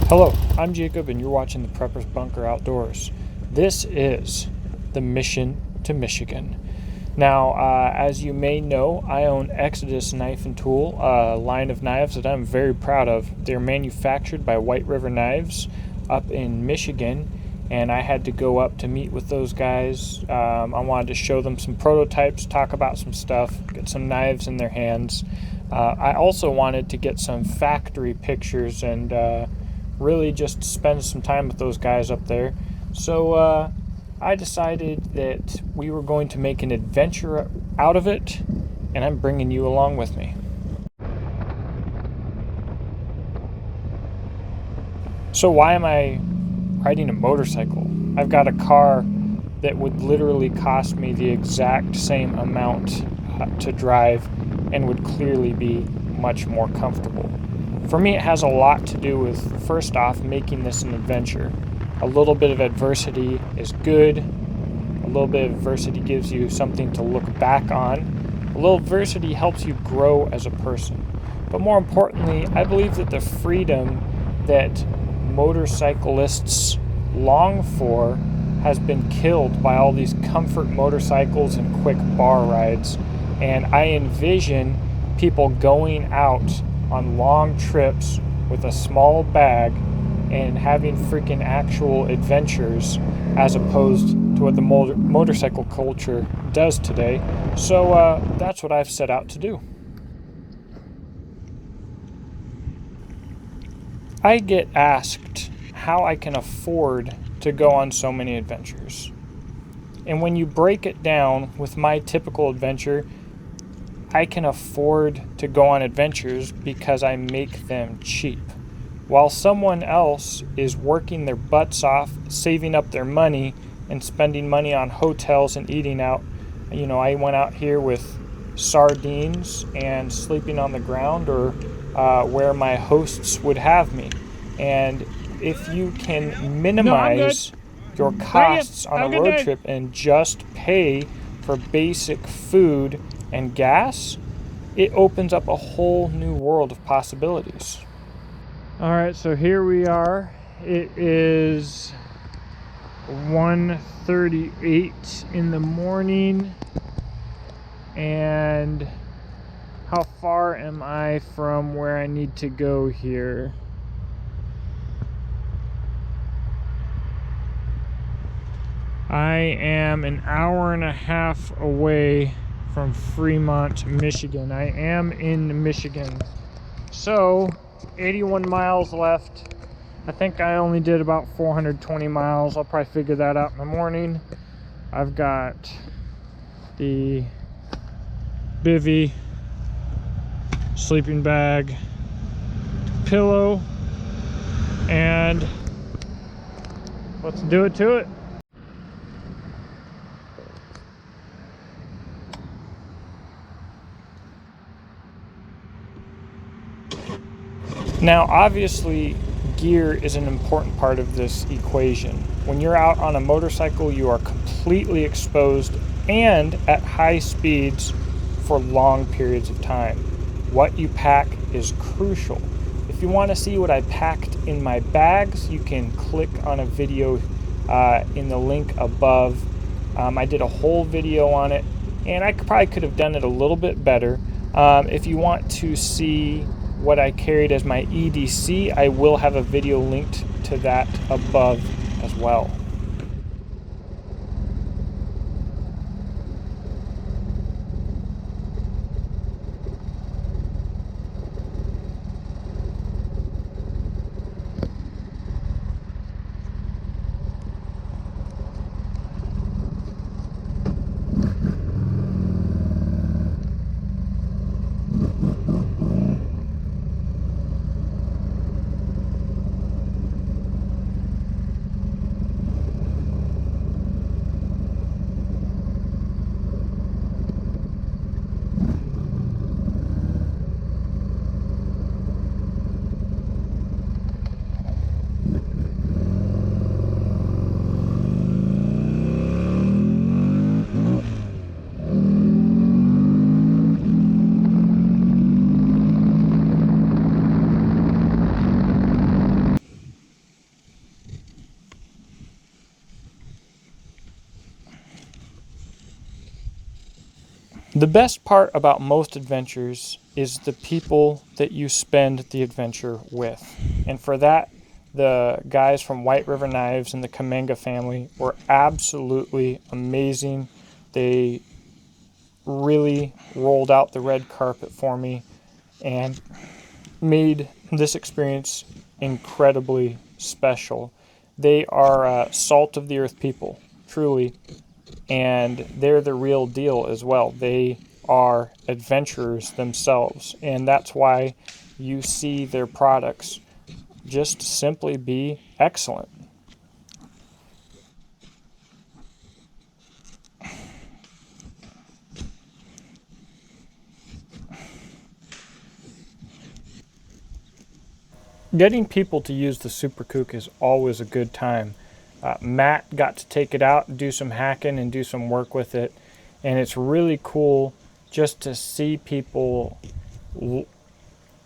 Hello, I'm Jacob and you're watching the Prepper's Bunker Outdoors. This is the Mission to Michigan. Now, as you may know, I own Exodus Knife and Tool, a line of knives that I'm very proud of. They're manufactured by White River Knives up in Michigan, and I had to go up to meet with those guys. I wanted to show them some prototypes, talk about some stuff, get some knives in their hands. I also wanted to get some factory pictures and really just spend some time with those guys up there. So I decided that we were going to make an adventure out of it, and I'm bringing you along with me. So why am I riding a motorcycle? I've got a car that would literally cost me the exact same amount to drive and would clearly be much more comfortable. For me, it has a lot to do with, first off, making this an adventure. A little bit of adversity is good. A little bit of adversity gives you something to look back on. A little adversity helps you grow as a person. But more importantly, I believe that the freedom that motorcyclists long for has been killed by all these comfort motorcycles and quick bar rides. And I envision people going out on long trips with a small bag and having freaking actual adventures as opposed to what the motorcycle culture does today. So that's what I've set out to do. I get asked how I can afford to go on so many adventures. And when you break it down with my typical adventure, I can afford to go on adventures because I make them cheap. While someone else is working their butts off, saving up their money, and spending money on hotels and eating out. You know, I went out here with sardines and sleeping on the ground or where my hosts would have me. And if you can minimize your costs on a road trip and just pay for basic food and gas, it opens up a whole new world of possibilities. All right, so here we are. It is 1:38 in the morning, and how far am I from where I need to go here? I am an hour and a half away from Fremont, Michigan. I am in Michigan. So 81 miles left. I think I only did about 420 miles. I'll probably figure that out in the morning. I've got the bivvy, sleeping bag, pillow, and let's do it to it. Now, obviously, gear is an important part of this equation. When you're out on a motorcycle, you are completely exposed and at high speeds for long periods of time. What you pack is crucial. If you want to see what I packed in my bags, you can click on a video in the link above. I did a whole video on it, and I probably could have done it a little bit better. If you want to see what I carried as my EDC, I will have a video linked to that above as well. The best part about most adventures is the people that you spend the adventure with. And for that, the guys from White River Knives and the Kamanga family were absolutely amazing. They really rolled out the red carpet for me and made this experience incredibly special. They are salt of the earth people, truly, and they're the real deal as well. They are adventurers themselves, and that's why you see their products just simply be excellent. Getting people to use the Super Kook is always a good time. Matt got to take it out and do some hacking and do some work with it, and it's really cool just to see people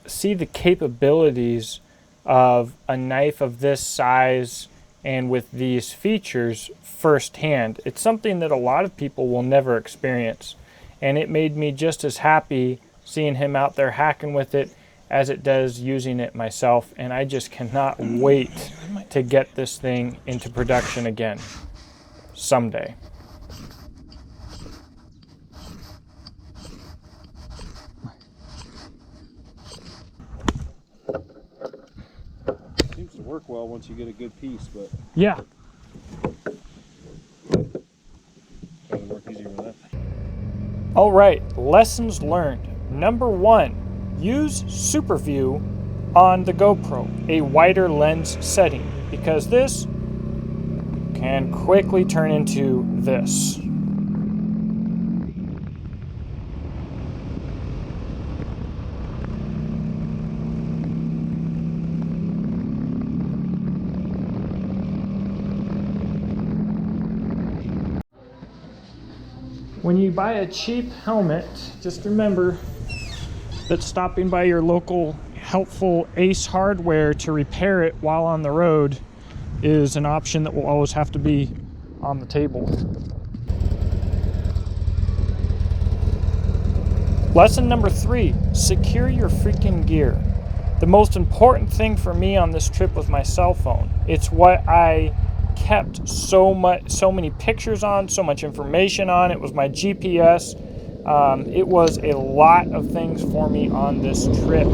see the capabilities of a knife of this size and with these features firsthand. It's something that a lot of people will never experience, and it made me just as happy seeing him out there hacking with it as it does using it myself, and I just cannot wait to get this thing into production again someday. Seems to work well once you get a good piece, but Yeah. it'll work easier with that. All right, lessons learned. Number 1, use SUPERVIEW on the GoPro, a wider lens setting, because this can quickly turn into this. When you buy a cheap helmet, just remember that stopping by your local helpful Ace Hardware to repair it while on the road is an option that will always have to be on the table. Lesson number 3, secure your freaking gear. The most important thing for me on this trip was my cell phone. It's what I kept so many pictures on, so much information on. It was my GPS. It was a lot of things for me on this trip.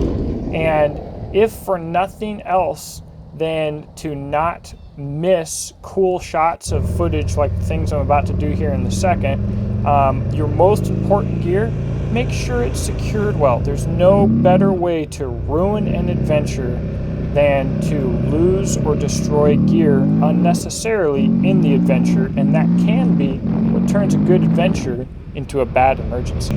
And if for nothing else than to not miss cool shots of footage like the things I'm about to do here in a second, your most important gear, make sure it's secured well. There's no better way to ruin an adventure than to lose or destroy gear unnecessarily in the adventure, and that can be what turns a good adventure into a bad emergency.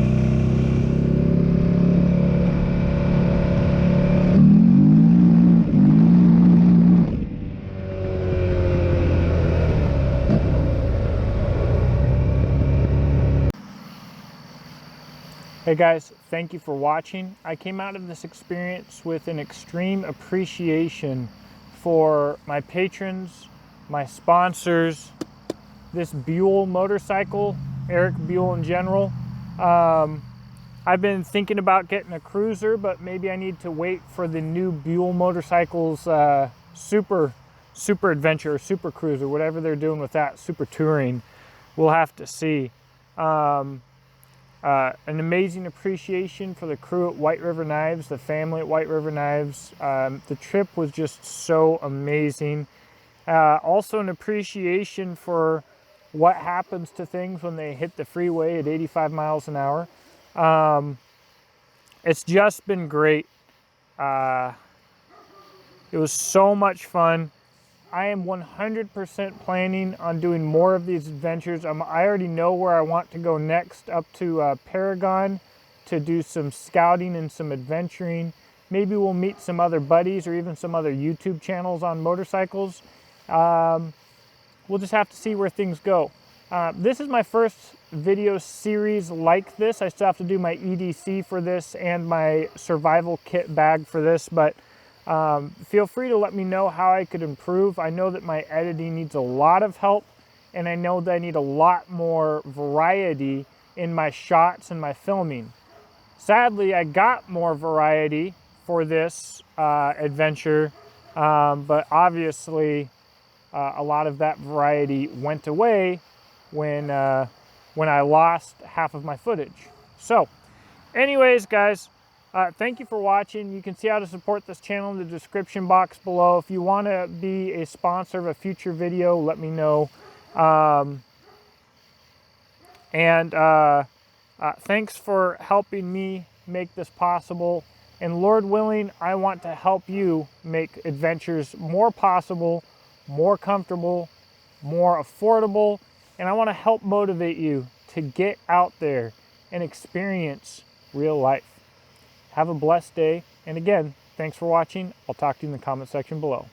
Hey guys, thank you for watching. I came out of this experience with an extreme appreciation for my patrons, my sponsors, this Buell motorcycle, Eric Buell in general. I've been thinking about getting a cruiser, but maybe I need to wait for the new Buell motorcycles super adventure, or super cruiser, whatever they're doing with that, super touring. We'll have to see. An amazing appreciation for the crew at White River Knives, the family at White River Knives. The trip was just so amazing. Also an appreciation for what happens to things when they hit the freeway at 85 miles an hour. It's just been great. It was so much fun. I am 100% planning on doing more of these adventures. I already know where I want to go next, up to Paragon to do some scouting and some adventuring. Maybe we'll meet some other buddies or even some other YouTube channels on motorcycles. We'll just have to see where things go. This is my first video series like this. I still have to do my EDC for this and my survival kit bag for this, but feel free to let me know how I could improve. I know that my editing needs a lot of help, and I know that I need a lot more variety in my shots and my filming. Sadly, I got more variety for this adventure, but obviously a lot of that variety went away when I lost half of my footage. So anyways, guys, thank you for watching. You can see how to support this channel in the description box below. If you want to be a sponsor of a future video, let me know. Thanks for helping me make this possible. And Lord willing, I want to help you make adventures more possible, more comfortable, more affordable. And I want to help motivate you to get out there and experience real life. Have a blessed day. And again, thanks for watching. I'll talk to you in the comment section below.